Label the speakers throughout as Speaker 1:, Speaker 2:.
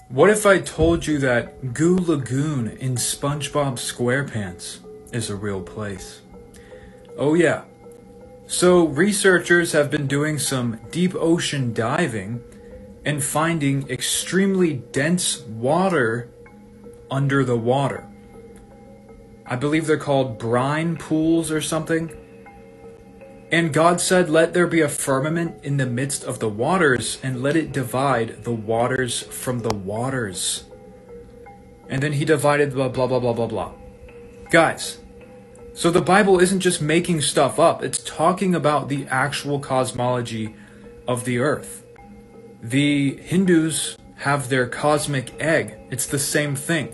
Speaker 1: What if I told you that Goo Lagoon in SpongeBob SquarePants is a real place? Oh yeah. So researchers have been doing some deep ocean diving and finding extremely dense water under the water. I believe they're called brine pools or something. And God said, "Let there be a firmament in the midst of the waters, and let it divide the waters from the waters." And then he divided blah, blah, blah, blah, blah, blah. Guys, so the Bible isn't just making stuff up. It's talking about the actual cosmology of the earth. The Hindus have their cosmic egg. It's the same thing.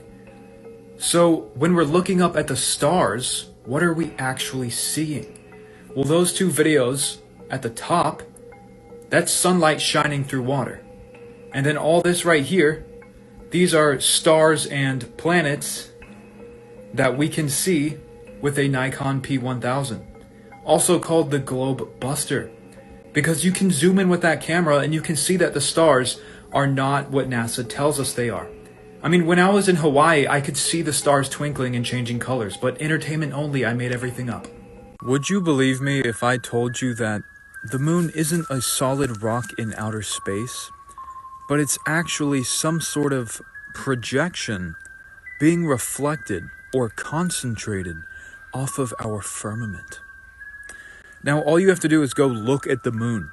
Speaker 1: So when we're looking up at the stars, what are we actually seeing? Well, those two videos at the top, that's sunlight shining through water. And then all this right here, these are stars and planets that we can see with a Nikon P1000, also called the Globe Buster, because you can zoom in with that camera and you can see that the stars are not what NASA tells us they are. I mean, when I was in Hawaii, I could see the stars twinkling and changing colors, but entertainment only, I made everything up. Would you believe me if I told you that the moon isn't a solid rock in outer space, but it's actually some sort of projection being reflected or concentrated off of our firmament? Now, all you have to do is go look at the moon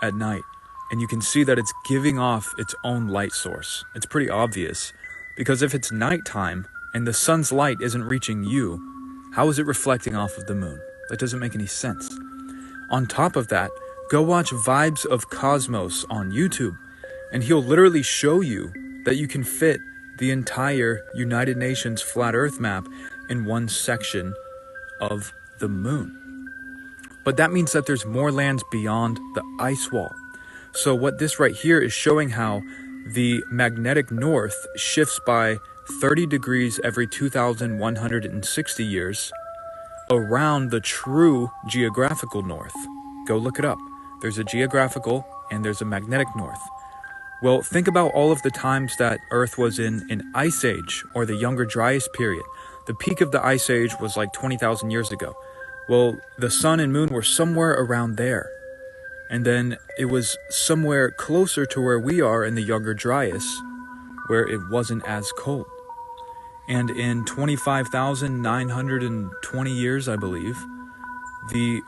Speaker 1: at night, and you can see that it's giving off its own light source. It's pretty obvious, because if it's nighttime and the sun's light isn't reaching you, how is it reflecting off of the moon? That doesn't make any sense. On top of that, go watch Vibes of Cosmos on YouTube, and he'll literally show you that you can fit the entire United Nations flat earth map in one section of the moon. But that means that there's more lands beyond the ice wall. So what this right here is showing how the magnetic north shifts by 30 degrees every 2,160 years around the true geographical north. Go look it up. There's a geographical and there's a magnetic north. Well, think about all of the times that Earth was in an ice age or the Younger Dryas period. The peak of the ice age was like 20,000 years ago. Well, the sun and moon were somewhere around there. And then it was somewhere closer to where we are in the Younger Dryas, where it wasn't as cold. And in 25,920 years, I believe, the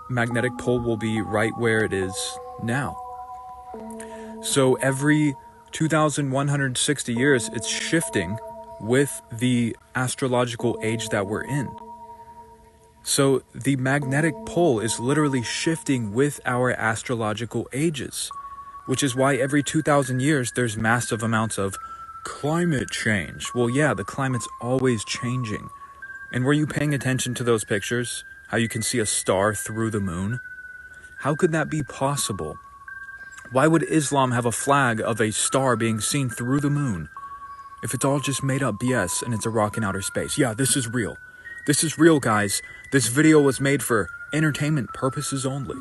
Speaker 1: magnetic pole will be right where it is now. So every 2,160 years, it's shifting with the astrological age that we're in. So the magnetic pole is literally shifting with our astrological ages, which is why every 2,000 years, there's massive amounts of climate change. Well, yeah, the climate's always changing. And were you paying attention to those pictures? How you can see a star through the moon? How could that be possible? Why would Islam have a flag of a star being seen through the moon if it's all just made up BS and it's a rock in outer space? Yeah, this is real. This is real, guys. This video was made for entertainment purposes only.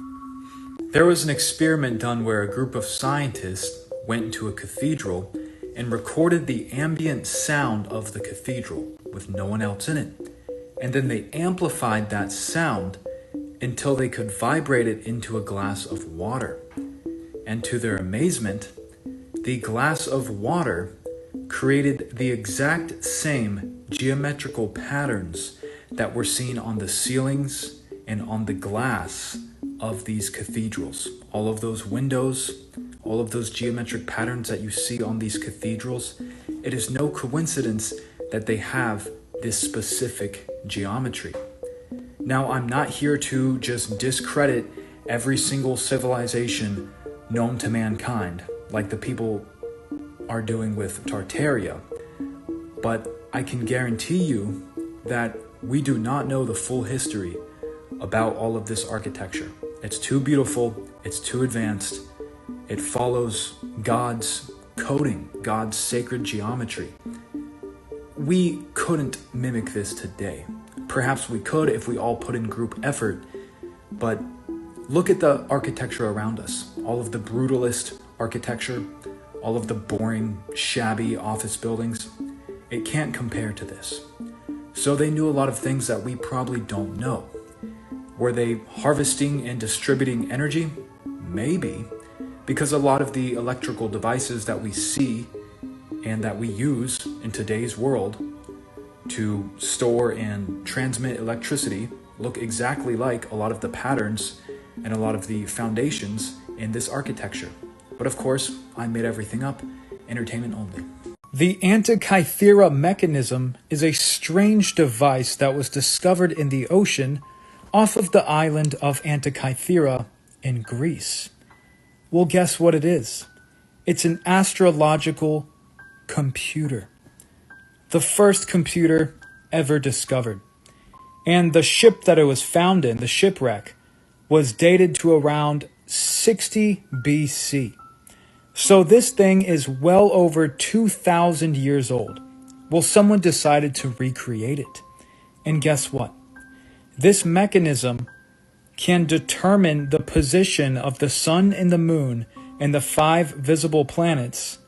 Speaker 1: There was an experiment done where a group of scientists went into a cathedral and recorded the ambient sound of the cathedral with no one else in it. And then they amplified that sound until they could vibrate it into a glass of water. And to their amazement, the glass of water created the exact same geometrical patterns that were seen on the ceilings and on the glass of these cathedrals. All of those windows, all of those geometric patterns that you see on these cathedrals, it is no coincidence that they have this specific geometry. Now, I'm not here to just discredit every single civilization known to mankind, like the people are doing with Tartaria, but I can guarantee you that we do not know the full history about all of this architecture. It's too beautiful, it's too advanced, it follows God's coding, God's sacred geometry. We couldn't mimic this today. Perhaps we could if we all put in group effort, but look at the architecture around us. All of the brutalist architecture, all of the boring, shabby office buildings, it can't compare to this. So they knew a lot of things that we probably don't know. Were they harvesting and distributing energy? Maybe, because a lot of the electrical devices that we see and that we use in today's world to store and transmit electricity look exactly like a lot of the patterns and a lot of the foundations in this architecture. But of course, I made everything up, entertainment only. The Antikythera mechanism is a strange device that was discovered in the ocean off of the island of Antikythera in Greece. Well, guess what it is? It's an astrological computer. The first computer ever discovered. And the ship that it was found in, the shipwreck, was dated to around 60 BC. So this thing is well over 2,000 years old. Well, someone decided to recreate it. And guess what? This mechanism can determine the position of the sun and the moon and the 5 visible planets,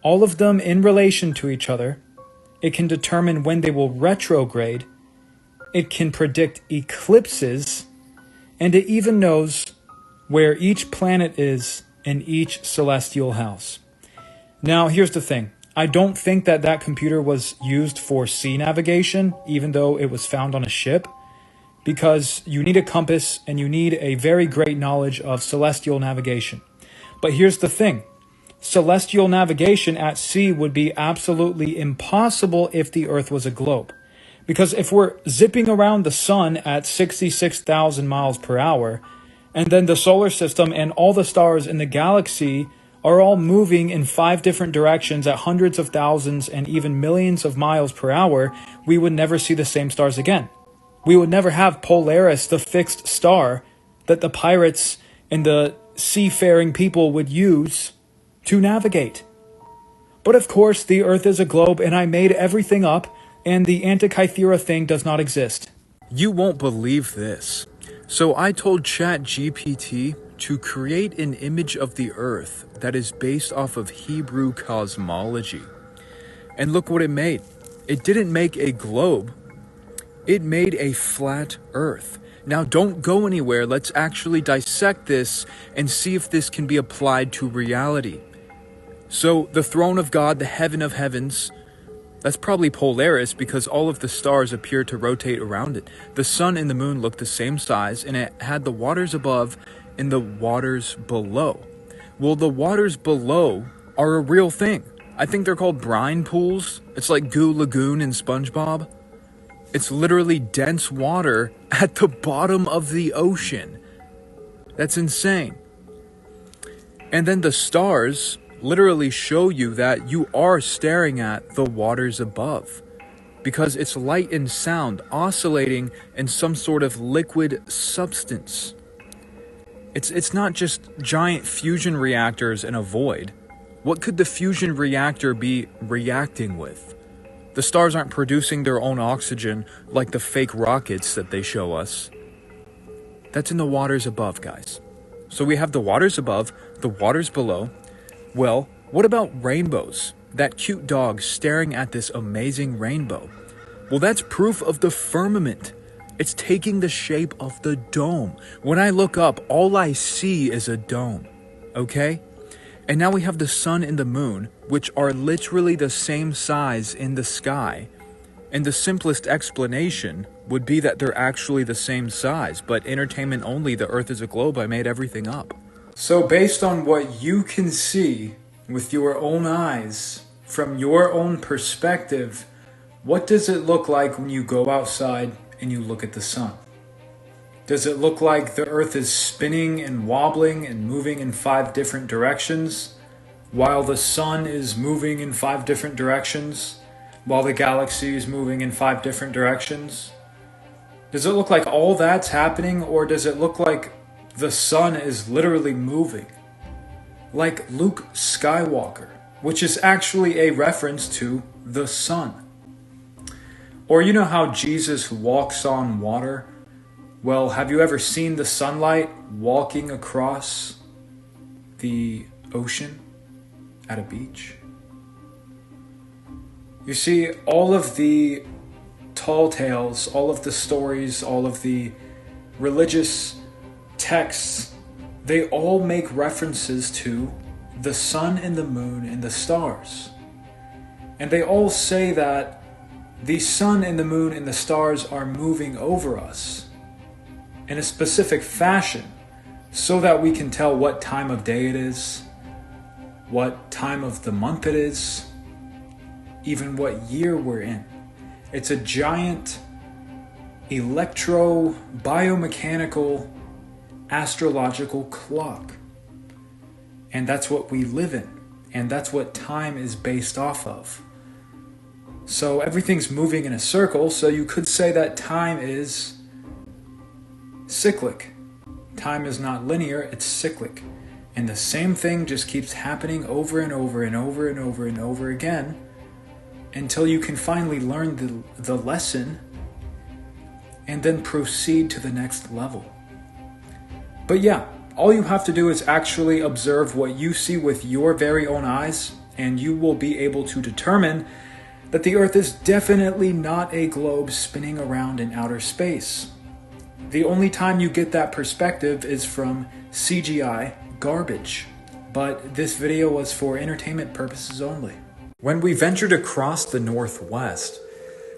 Speaker 1: all of them in relation to each other. It can determine when they will retrograde. It can predict eclipses, and it even knows where each planet is in each celestial house. Now, here's the thing. I don't think that that computer was used for sea navigation, even though it was found on a ship, because you need a compass and you need a very great knowledge of celestial navigation. But here's the thing. Celestial navigation at sea would be absolutely impossible if the Earth was a globe. Because if we're zipping around the sun at 66,000 miles per hour, and then the solar system and all the stars in the galaxy are all moving in 5 different directions at hundreds of thousands and even millions of miles per hour, we would never see the same stars again. We would never have Polaris, the fixed star that the pirates and the seafaring people would use to navigate. But of course, the Earth is a globe, and I made everything up, and the Antikythera thing does not exist. You won't believe this. So I told ChatGPT to create an image of the Earth that is based off of Hebrew cosmology. And look what it made. It didn't make a globe. It made a flat Earth. Now don't go anywhere. Let's actually dissect this and see if this can be applied to reality. So the throne of God, the heaven of heavens, that's probably Polaris because all of the stars appear to rotate around it. The sun and the moon look the same size, and it had the waters above and the waters below. Well, the waters below are a real thing. I think they're called brine pools. It's like Goo Lagoon in SpongeBob. It's literally dense water at the bottom of the ocean. That's insane. And then the stars literally show you that you are staring at the waters above, because it's light and sound oscillating in some sort of liquid substance. It's not just giant fusion reactors in a void. What could the fusion reactor be reacting with? The stars aren't producing their own oxygen like the fake rockets that they show us. That's in the waters above, guys. So we have the waters above, the waters below. Well, what about rainbows? That cute dog staring at this amazing rainbow. Well, that's proof of the firmament. It's taking the shape of the dome. When I look up, all I see is a dome. Okay? And now we have the sun and the moon, which are literally the same size in the sky. And the simplest explanation would be that they're actually the same size. But entertainment only, the Earth is a globe, I made everything up. So based on what you can see with your own eyes, from your own perspective, what does it look like when you go outside and you look at the sun? Does it look like the Earth is spinning and wobbling and moving in 5 different directions, while the sun is moving in 5 different directions, while the galaxy is moving in 5 different directions? Does it look like all that's happening, or does it look like the sun is literally moving? Like Luke Skywalker, which is actually a reference to the sun. Or you know how Jesus walks on water? Well, have you ever seen the sunlight walking across the ocean? at a beach. You see, all of the tall tales, all of the stories, all of the religious texts, they all make references to the sun and the moon and the stars. And they all say that the sun and the moon and the stars are moving over us in a specific fashion so that we can tell what time of day it is, what time of the month it is, even what year we're in. It's a giant biomechanical, astrological clock. And that's what we live in. And that's what time is based off of. So everything's moving in a circle, so you could say that time is cyclic. Time is not linear, it's cyclic. And the same thing just keeps happening over and over and over and over and over again until you can finally learn the lesson and then proceed to the next level. But yeah, all you have to do is actually observe what you see with your very own eyes, and you will be able to determine that the Earth is definitely not a globe spinning around in outer space. The only time you get that perspective is from CGI garbage. But this video was for entertainment purposes only. When we ventured across the Northwest,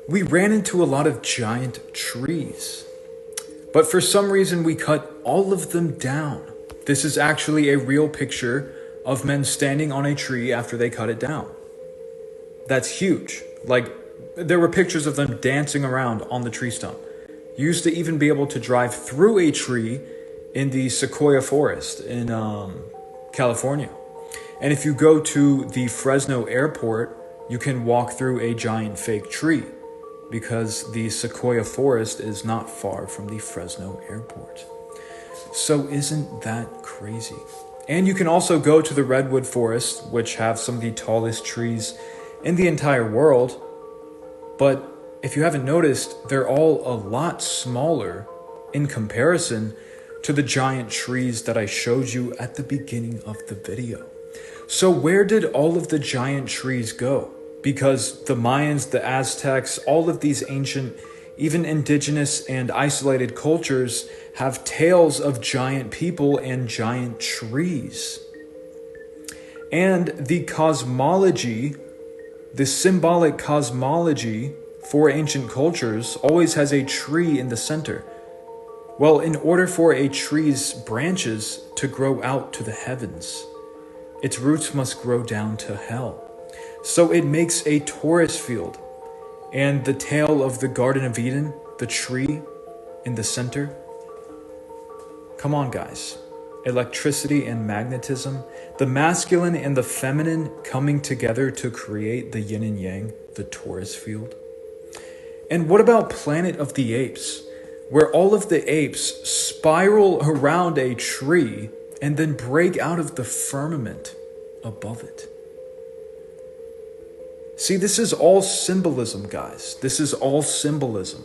Speaker 1: we ran into a lot of giant trees. But for some reason we cut all of them down. This is actually a real picture of men standing on a tree after they cut it down. That's huge. Like, there were pictures of them dancing around on the tree stump. You used to even be able to drive through a tree in the Sequoia forest in California. And if you go to the Fresno airport, you can walk through a giant fake tree because the Sequoia forest is not far from the Fresno airport. So isn't that crazy? And you can also go to the redwood forest, which have some of the tallest trees in the entire world. But if you haven't noticed, they're all a lot smaller in comparison to the giant trees that I showed you at the beginning of the video. So where did all of the giant trees go? Because the Mayans, the Aztecs, all of these ancient, even indigenous and isolated cultures have tales of giant people and giant trees. And the cosmology, the symbolic cosmology for ancient cultures always has a tree in the center. Well, in order for a tree's branches to grow out to the heavens, its roots must grow down to hell. So it makes a torus field. And the tale of the Garden of Eden, the tree in the center. Come on, guys. Electricity and magnetism, the masculine and the feminine coming together to create the yin and yang, the torus field. And what about Planet of the Apes, where all of the apes spiral around a tree and then break out of the firmament above it? See, this is all symbolism, guys. This is all symbolism.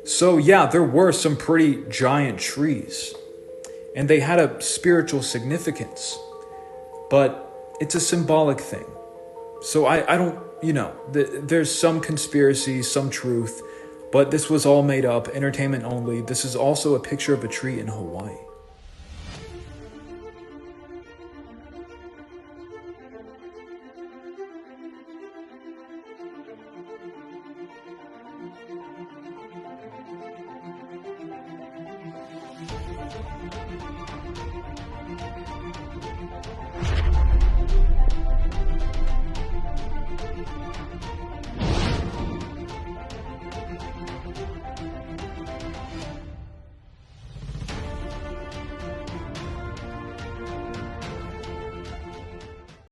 Speaker 1: So yeah, there were some pretty giant trees, and they had a spiritual significance, but it's a symbolic thing. So I don't, there's some conspiracy, some truth, but this was all made up, entertainment only. This is also a picture of a tree in Hawaii.